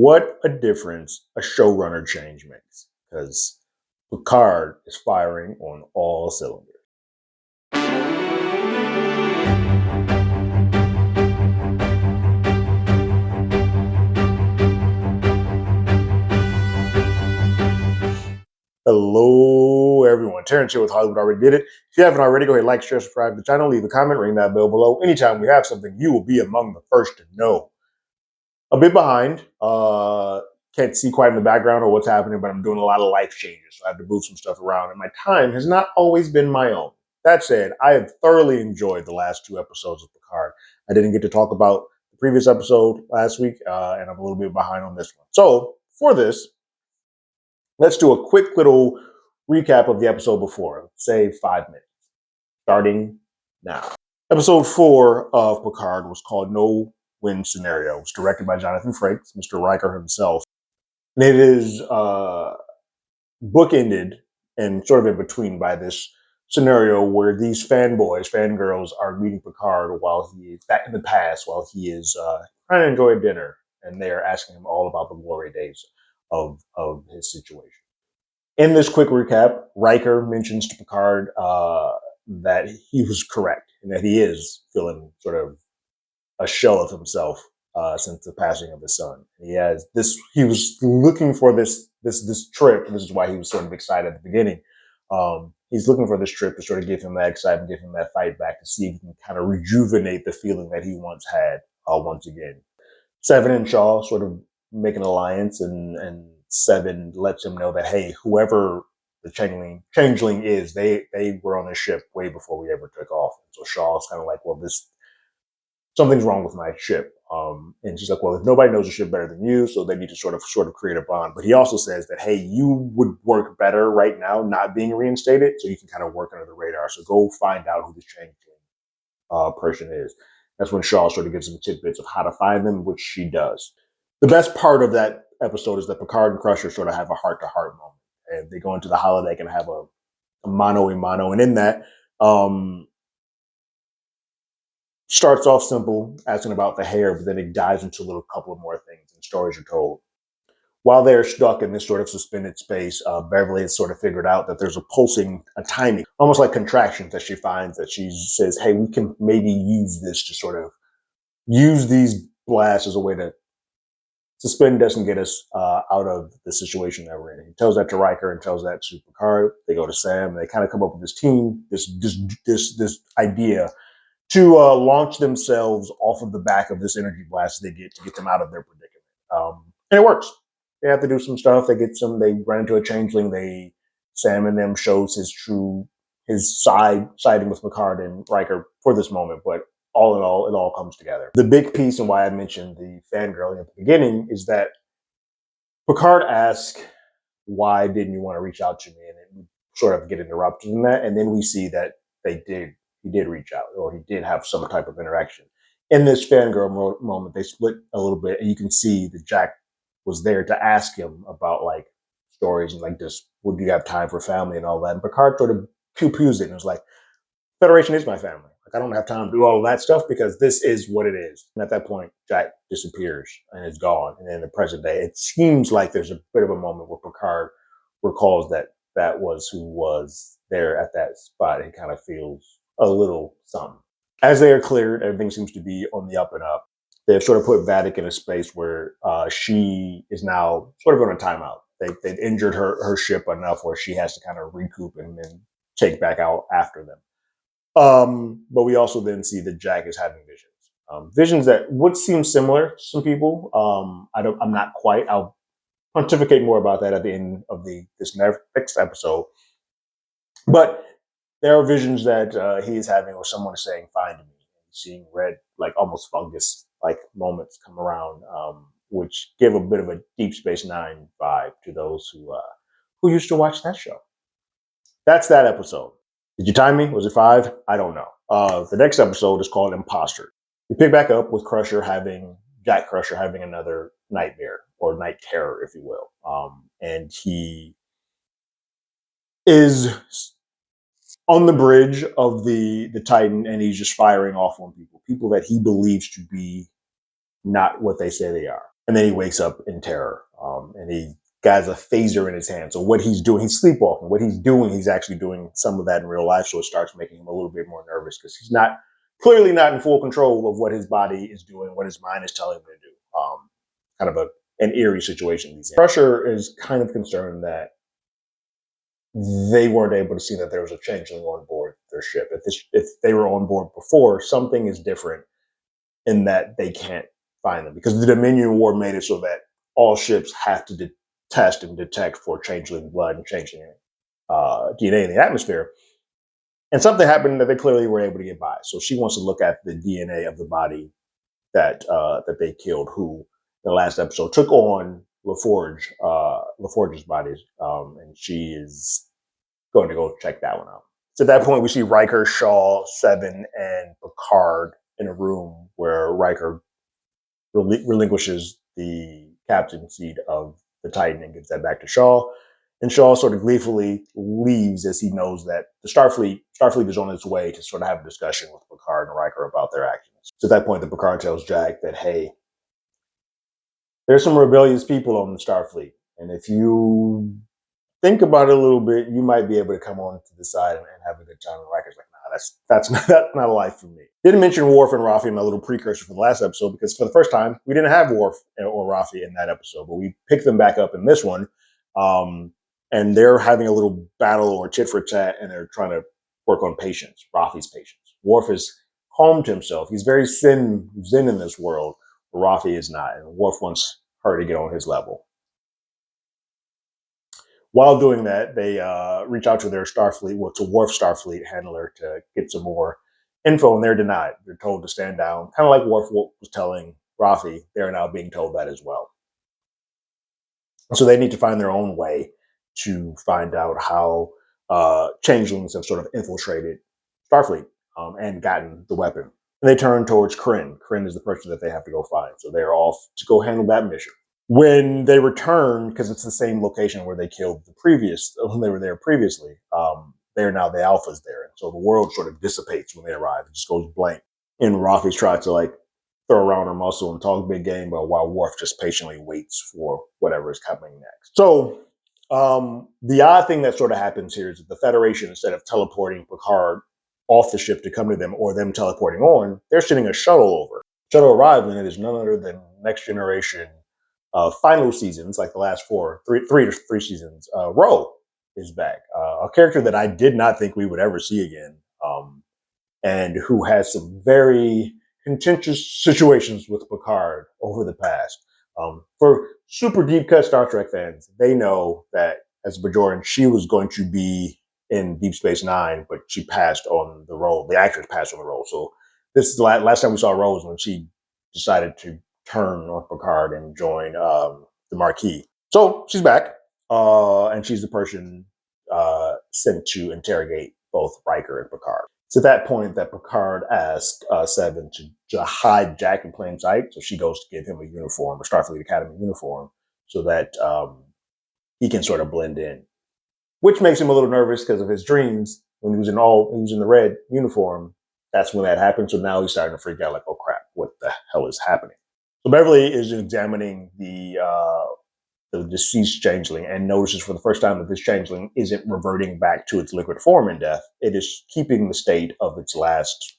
What a difference a showrunner change makes, because Picard is firing on all cylinders. Hello, everyone. Terrence here with Hollywood Already Did It. If you haven't already, go ahead, like, share, subscribe to the channel, leave a comment, ring that bell below. Anytime we have something, you will be among the first to know. A bit behind. Can't see quite in the background or what's happening, but I'm doing a lot of life changes, so I have to move some stuff around, and my time has not always been my own. That said, I have thoroughly enjoyed the last two episodes of Picard. I didn't get to talk about the previous episode last week, and I'm a little bit behind on this one. So for this, let's do a quick little recap of the episode before, say 5 minutes, starting now. Episode 4 of Picard was called No Win Scenario. It was directed by Jonathan Frakes, Mr. Riker himself. And it is bookended and sort of in between by this scenario where these fangirls are meeting Picard while he is back in the past, while he is trying to enjoy dinner, and they are asking him all about the glory days of his situation. In this quick recap, Riker mentions to Picard that he was correct and that he is feeling sort of a shell of himself since the passing of his son. He has this. He was looking for this trip. And this is why he was sort of excited at the beginning. He's looking for this trip to sort of give him that excitement, give him that fight back, to see if he can kind of rejuvenate the feeling that he once had once again. Seven and Shaw sort of make an alliance, and Seven lets him know that, hey, whoever the changeling is, they were on this ship way before we ever took off. And so Shaw's kind of like, well, something's wrong with my ship. And she's like, well, if nobody knows the ship better than you, so they need to sort of create a bond. But he also says that, hey, you would work better right now not being reinstated, so you can kind of work under the radar. So go find out who this changeling person is. That's when Shaw sort of gives him tidbits of how to find them, which she does. The best part of that episode is that Picard and Crusher sort of have a heart-to-heart moment. And they go into the holodeck and have a mano-a-mano. And in that, starts off simple, asking about the hair, but then it dives into a couple of more things, and stories are told. While they're stuck in this sort of suspended space, Beverly has sort of figured out that there's a timing, almost like contractions that she finds, that she says, hey, we can maybe use this to sort of use these blasts as a way to suspend us and get us out of the situation that we're in. He tells that to Riker and tells that to Picard. They go to Sam, and they kind of come up with this idea to launch themselves off of the back of this energy blast they get to get them out of their predicament. And it works. They have to do some stuff. They run into a changeling. Sam and them shows his siding with Picard and Riker for this moment. But all in all, it all comes together. The big piece, and why I mentioned the fangirling at the beginning, is that Picard asks, why didn't you want to reach out to me? And it sort of get interrupted in that. And then we see that he did reach out, or he did have some type of interaction. In this fangirl moment, they split a little bit, and you can see that Jack was there to ask him about like stories and like this, would you have time for family and all that? And Picard sort of pew-pews it and was like, Federation is my family. Like, I don't have time to do all of that stuff because this is what it is. And at that point, Jack disappears and is gone. And in the present day, it seems like there's a bit of a moment where Picard recalls that was who was there at that spot. He kind of feels a little something. As they are cleared, everything seems to be on the up and up. They've sort of put Vadic in a space where she is now sort of on a timeout. They've injured her ship enough where she has to kind of recoup and then take back out after them. But we also then see that Jack is having visions. Visions that would seem similar to some people. I'm not quite. I'll pontificate more about that at the end of this next episode. But there are visions that he is having, or someone is saying, find me. Seeing red, like almost fungus-like moments come around, which give a bit of a Deep Space Nine vibe to those who used to watch that show. That's that episode. Did you time me? Was it 5? I don't know. The next episode is called Imposters. We pick back up with Jack Crusher having another nightmare, or night terror, if you will. And he is on the bridge of the Titan, and he's just firing off on people that he believes to be not what they say they are. And then he wakes up in terror, and he got a phaser in his hand. So what he's doing, he's sleepwalking. What he's doing, he's actually doing some of that in real life. So it starts making him a little bit more nervous because he's not clearly not in full control of what his body is doing, what his mind is telling him to do. Kind of an eerie situation he's in. Crusher is kind of concerned that they weren't able to see that there was a changeling on board their ship. If they were on board before, something is different in that they can't find them because the Dominion War made it so that all ships have to test and detect for changeling blood and changeling DNA in the atmosphere. And something happened that they clearly were able to get by. So she wants to look at the DNA of the body that they killed, who the last episode took on LaForge's body, and she is going to go check that one out. So at that point, we see Riker, Shaw, Seven, and Picard in a room where Riker relinquishes the captain seat of the Titan and gives that back to Shaw. And Shaw sort of gleefully leaves as he knows that the Starfleet is on its way to sort of have a discussion with Picard and Riker about their actions. So at that point, the Picard tells Jack that, hey, there's some rebellious people on the Starfleet. And if you think about it a little bit, you might be able to come on to the side and have a good time. And Riker's like, nah, that's not a life for me. Didn't mention Worf and Rafi in my little precursor for the last episode because for the first time, we didn't have Worf or Rafi in that episode, but we picked them back up in this one. And they're having a little battle or tit for tat, and they're trying to work on patience, Rafi's patience. Worf has calmed himself. He's very zen in this world, but Rafi is not. And Worf wants her to get on his level. While doing that, they reach out to their Starfleet, to Worf's Starfleet handler to get some more info, and they're denied. They're told to stand down. Kind of like Worf was telling Rafi, they're now being told that as well. So they need to find their own way to find out how changelings have sort of infiltrated Starfleet and gotten the weapon. And they turn towards Kryn. Kryn is the person that they have to go find. So they're off to go handle that mission. When they return, because it's the same location where they killed when they were there previously, they're now the Alphas there. And so the world sort of dissipates when they arrive. It just goes blank. And Rafi's tried to throw around her muscle and talk big game, but while Worf just patiently waits for whatever is coming next. So the odd thing that sort of happens here is that the Federation, instead of teleporting Picard off the ship to come to them or them teleporting on, they're sending a shuttle over. Shuttle arrives, and it is none other than Next Generation final seasons, like the last three seasons. Ro is back, a character that I did not think we would ever see again, and who has some very contentious situations with Picard over the past. For super deep cut Star Trek fans, they know that as a Bajoran, she was going to be in Deep Space Nine, but she passed on the role. The actress passed on the role. So this is the last time we saw Rose when she decided to turn on Picard and join the Marquis. So she's back, and she's the person sent to interrogate both Riker and Picard. It's at that point that Picard asks Seven to hide Jack in plain sight. So she goes to give him a uniform, a Starfleet Academy uniform, so that he can sort of blend in. Which makes him a little nervous because of his dreams. When he was in the red uniform, that's when that happened. So now he's starting to freak out, like, oh crap, what the hell is happening? So Beverly is examining the deceased changeling and notices for the first time that this changeling isn't reverting back to its liquid form in death. It is keeping the state of its last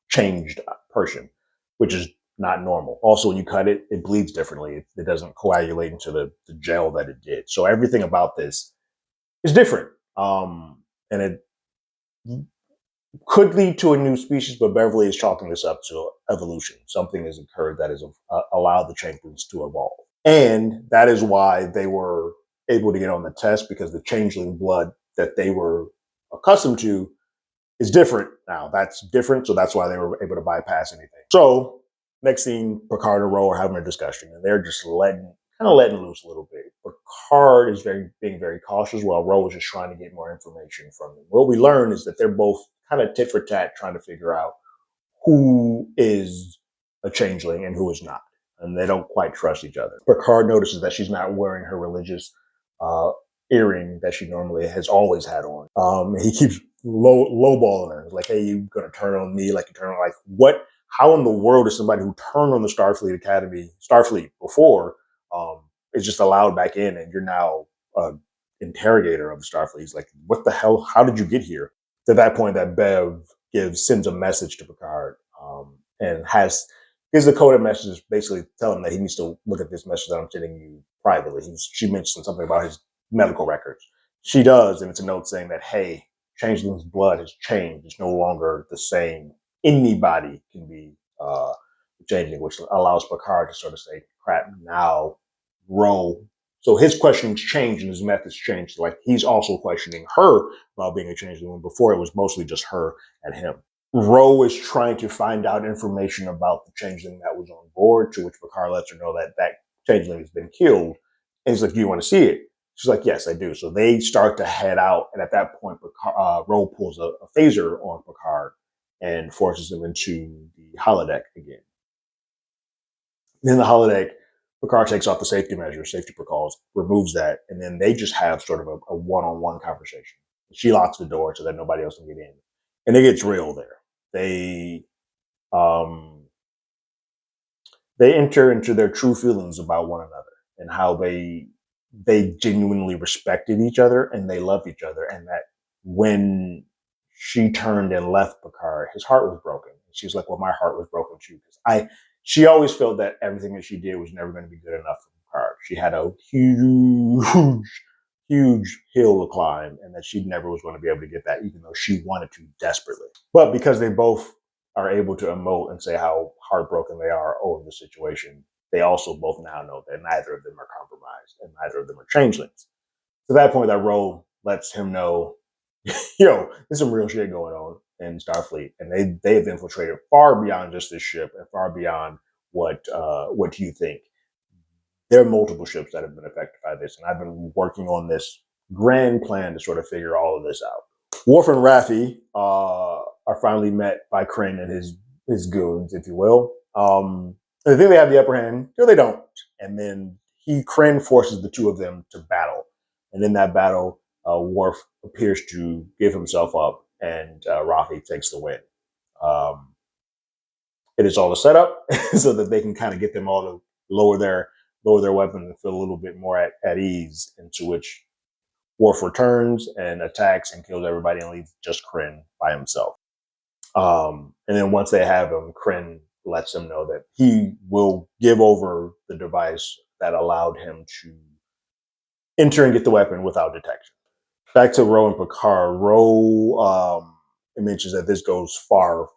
changed person, which is not normal. Also, when you cut it, it bleeds differently. It doesn't coagulate into the gel that it did. So everything about this is different. And it could lead to a new species, but Beverly is chalking this up to evolution. Something has occurred that has allowed the changelings to evolve. And that is why they were able to get on the test, because the changeling blood that they were accustomed to is different now. That's different, so that's why they were able to bypass anything. So next scene, Picard and Ro are having a discussion, and they're just letting loose a little bit. Picard is being very cautious, while Ro is just trying to get more information from them. What we learn is that they're both kind of tit for tat trying to figure out who is a changeling and who is not. And they don't quite trust each other. Picard notices that she's not wearing her religious earring that she normally has always had on. He keeps lowballing her. Like, hey, you gonna turn on me like you turn on, like, what? how in the world is somebody who turned on the Starfleet before, is just allowed back in, and you're now a interrogator of the Starfleet? He's like, what the hell? How did you get here? To that point, that Bev sends a message to Picard, and gives the coded message, basically telling him that he needs to look at this message that I'm sending you privately. She mentioned something about his medical records. She does, and it's a note saying that, hey, Changeling's blood has changed. It's no longer the same. Anybody can be Changeling, which allows Picard to sort of say, crap, now Ro. So his questions changed and his methods changed. Like, he's also questioning her about being a Changeling, when before it was mostly just her and him. Ro is trying to find out information about the Changeling that was on board, to which Picard lets her know that that Changeling has been killed. And he's like, do you want to see it? She's like, yes, I do. So they start to head out. And at that point, Ro pulls a phaser on Picard and forces him into the holodeck again. Then the holodeck, Picard takes off the safety measures, safety precautions, removes that, and then they just have sort of a one-on-one conversation. She locks the door so that nobody else can get in. And it gets real there. They enter into their true feelings about one another and how they genuinely respected each other and they loved each other. And that when she turned and left Picard, his heart was broken. She was like, well, my heart was broken too. Because she always felt that everything that she did was never going to be good enough for Picard. She had a huge hill to climb, and that she never was going to be able to get that, even though she wanted to desperately. But because they both are able to emote and say how heartbroken they are over the situation, they also both now know that neither of them are compromised and neither of them are changelings. To that point, that Ro lets him know, there's some real shit going on in Starfleet, and they've infiltrated far beyond just this ship and far beyond what you think. There are multiple ships that have been affected by this, and I've been working on this grand plan to sort of figure all of this out. Worf and Raffi are finally met by Kryn and his goons, if you will. They think they have the upper hand. No, they don't. And then Kryn forces the two of them to battle. And in that battle, Worf appears to give himself up, and Raffi takes the win. It is all a setup so that they can kind of get them all to lower their weapons and feel a little bit more at ease, into which Worf returns and attacks and kills everybody and leaves just Kryn by himself. And then once they have him, Kryn lets him know that he will give over the device that allowed him to enter and get the weapon without detection. Back to Ro and Picard. Ro mentions that this goes far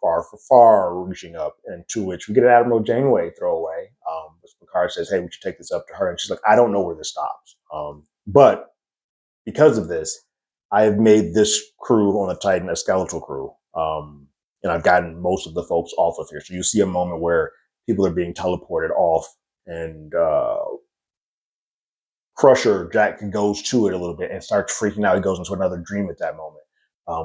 reaching up, and to which we get an Admiral Janeway throwaway. Picard says, hey, we should take this up to her. And she's like, I don't know where this stops. But because of this, I have made this crew on the Titan a skeletal crew. And I've gotten most of the folks off of here. So you see a moment where people are being teleported off, and Crusher, Jack, goes to it a little bit and starts freaking out. He goes into another dream at that moment,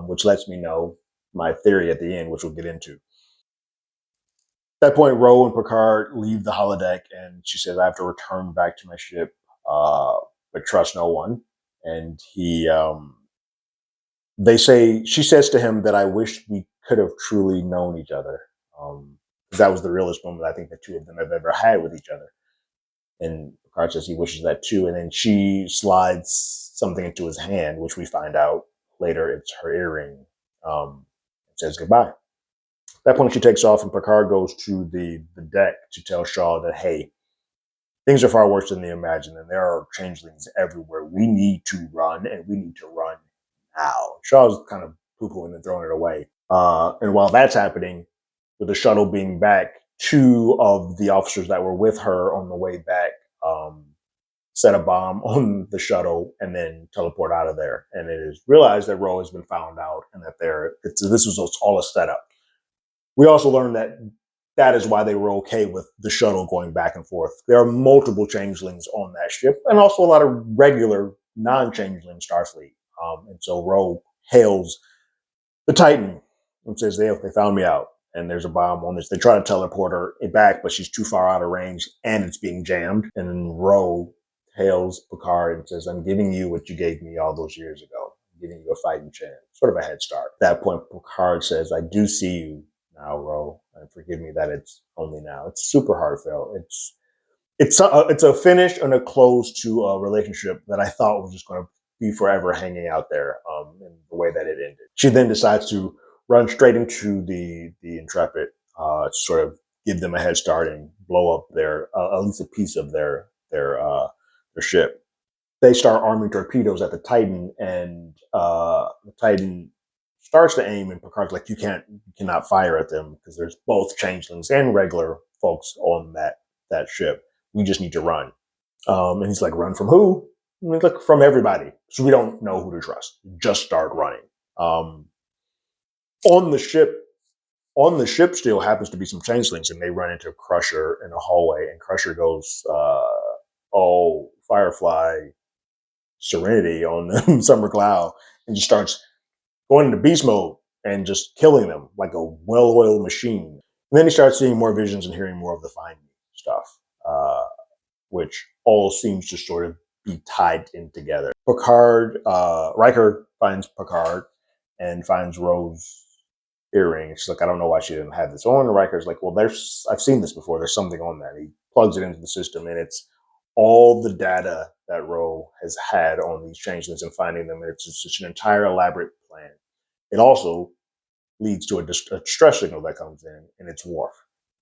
which lets me know my theory at the end, which we'll get into. At that point, Ro and Picard leave the holodeck, and she says, I have to return back to my ship, but trust no one. And she says to him that I wish we could have truly known each other. That was the realest moment I think the two of them have ever had with each other. And Picard says he wishes that too. And then she slides something into his hand, which we find out later it's her earring. And says goodbye. At that point, she takes off, and Picard goes to the deck to tell Shaw that, hey, things are far worse than they imagine, and there are changelings everywhere. We need to run, and we need to run now. Shaw's kind of poo-pooing and throwing it away. And while that's happening, with the shuttle being back, two of the officers that were with her on the way back set a bomb on the shuttle and then teleport out of there. And it is realized that Ro has been found out, and that this was all a setup. We also learned that is why they were okay with the shuttle going back and forth. There are multiple changelings on that ship, and also a lot of regular non-changeling Starfleet. And so Ro hails the Titan and says, they found me out, and there's a bomb on this. They try to teleport her back, but she's too far out of range, and it's being jammed. And then Ro hails Picard and says, I'm giving you what you gave me all those years ago. I'm giving you a fighting chance, sort of a head start. At that point, Picard says, I do see you. now, Ro, and forgive me that it's only now. It's super heartfelt. It's a finish and a close to a relationship that I thought was just going to be forever hanging out there, in the way that it ended. She then decides to run straight into the Intrepid, to sort of give them a head start and blow up their at least a piece of their ship. They start arming torpedoes at the Titan, and the Titan starts to aim, and Picard's like, you cannot fire at them because there's both changelings and regular folks on that ship. We just need to run. And he's like, run from who? And he's like, from everybody. So we don't know who to trust. Just start running. On the ship still happens to be some changelings, and they run into Crusher in a hallway, and Crusher goes, oh, Firefly Serenity on the Summer Cloud, and just starts going into beast mode and just killing them like a well-oiled machine. And then he starts seeing more visions and hearing more of the Find Me stuff, which all seems to sort of be tied in together. Riker finds Picard and finds Rose earring. She's like, I don't know why she didn't have this on. And Riker's like, well, I've seen this before. There's something on that. He plugs it into the system, and it's all the data that Ro has had on these changelings and finding them. And it's just an entire elaborate plan. It also leads to a distress signal that comes in, and it's Worf.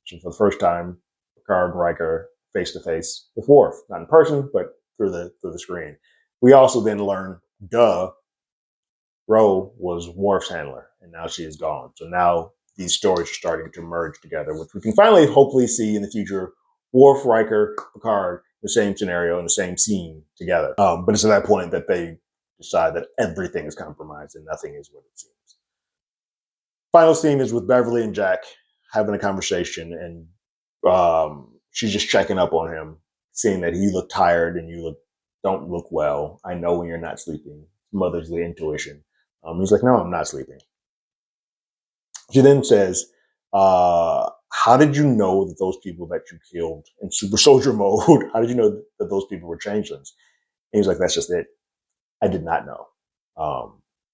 So for the first time, Picard and Riker face to face with Worf, not in person, but through the screen. We also then learn, Ro was Worf's handler, and now she is gone. So now these stories are starting to merge together, which we can finally hopefully see in the future. Worf, Riker, Picard, the same scenario in the same scene together. But it's at that point that they decide that everything is compromised and nothing is what it seems. Final scene is with Beverly and Jack having a conversation, and she's just checking up on him, seeing that he looked tired and don't look well. I know when you're not sleeping. Motherly intuition. He's like, no, I'm not sleeping. She then says, how did you know that those people that you killed in super soldier mode, how did you know that those people were changelings? And he's like, that's just it. I did not know.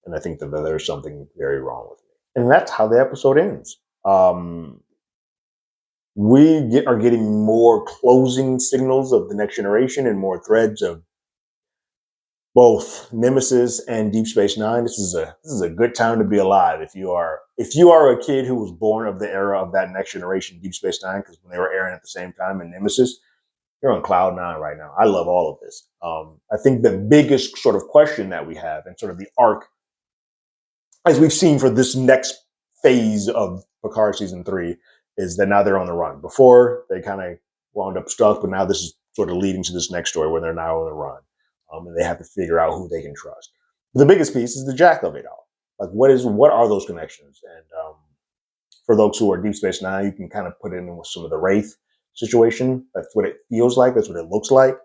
And I think that there's something very wrong with me. And that's how the episode ends. We are getting more closing signals of the Next Generation and more threads of both Nemesis and Deep Space Nine. This is a good time to be alive if you are a kid who was born of the era of that Next Generation Deep Space Nine, because when they were airing at the same time in Nemesis, you're on cloud nine right now. I love all of this. I think the biggest sort of question that we have, and sort of the arc, as we've seen for this next phase of Picard season 3, is that now they're on the run. Before, they kind of wound up stuck, but now this is sort of leading to this next story where they're now on the run. And they have to figure out who they can trust. But the biggest piece is the Jack of it all. Like, what are those connections? And for those who are Deep Space Nine, you can kind of put it in with some of the Wraith situation. That's what it feels like. That's what it looks like.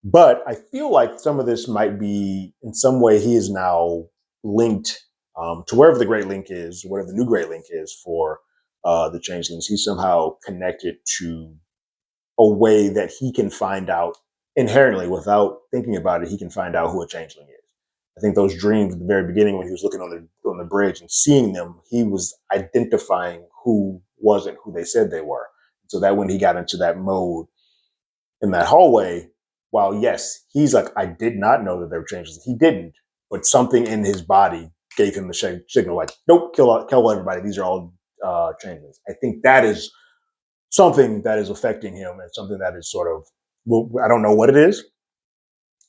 But I feel like some of this might be, in some way, he is now linked to wherever the Great Link is, whatever the new Great Link is for the Changelings. He's somehow connected to a way that he can find out inherently, without thinking about it, he can find out who a changeling is. I think those dreams at the very beginning, when he was looking on the bridge and seeing them, he was identifying who wasn't who they said they were. So that when he got into that mode in that hallway, while yes, he's like, I did not know that they were changelings. He didn't, but something in his body gave him the signal, like, nope, kill everybody. These are all changelings. I think that is something that is affecting him, and something that is sort of, well, I don't know what it is.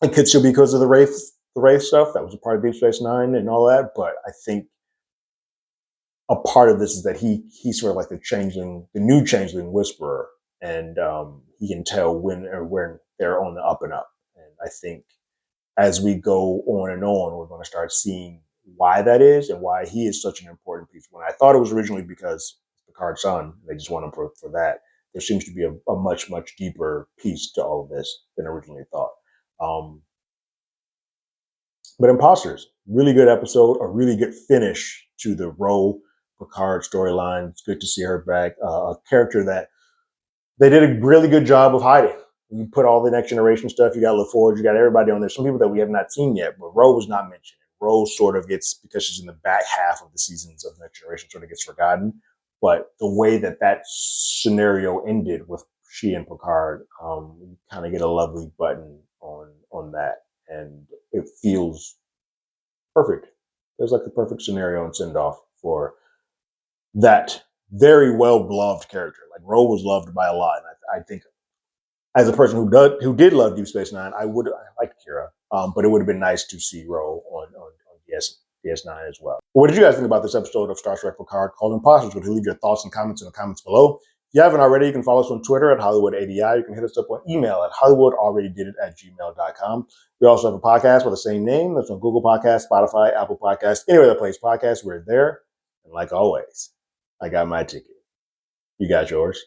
It could still be because of the Wraith stuff. That was a part of Deep Space Nine and all that. But I think a part of this is that he's sort of like the new changeling whisperer, and he can tell when they're on the up and up. And I think as we go on and on, we're going to start seeing why that is and why he is such an important piece. When I thought it was originally because Picard's son, they just want him for that. There seems to be a much, much deeper piece to all of this than originally thought. But Imposters, really good episode, a really good finish to the Ro Picard storyline. It's good to see her back. A character that they did a really good job of hiding. You put all the Next Generation stuff, you got LaForge, you got everybody on there. Some people that we have not seen yet, but Ro was not mentioned. Ro sort of gets, because she's in the back half of the seasons of Next Generation, sort of gets forgotten. But the way that scenario ended with she and Picard, you kind of get a lovely button on that, and it feels perfect. There's like the perfect scenario and send off for that very well beloved character. Like Ro was loved by a lot, and I think as a person who did love Deep Space Nine, I like Kira, but it would have been nice to see Ro on DS9 as well. What did you guys think about this episode of Star Trek Picard called Imposters? Would you leave your thoughts and comments in the comments below? If you haven't already, you can follow us on Twitter at HollywoodADI. You can hit us up on email at HollywoodAlreadyDidIt@gmail.com. We also have a podcast with the same name. That's on Google Podcasts, Spotify, Apple Podcasts, anywhere that plays podcasts. We're there. And like always, I got my ticket. You got yours.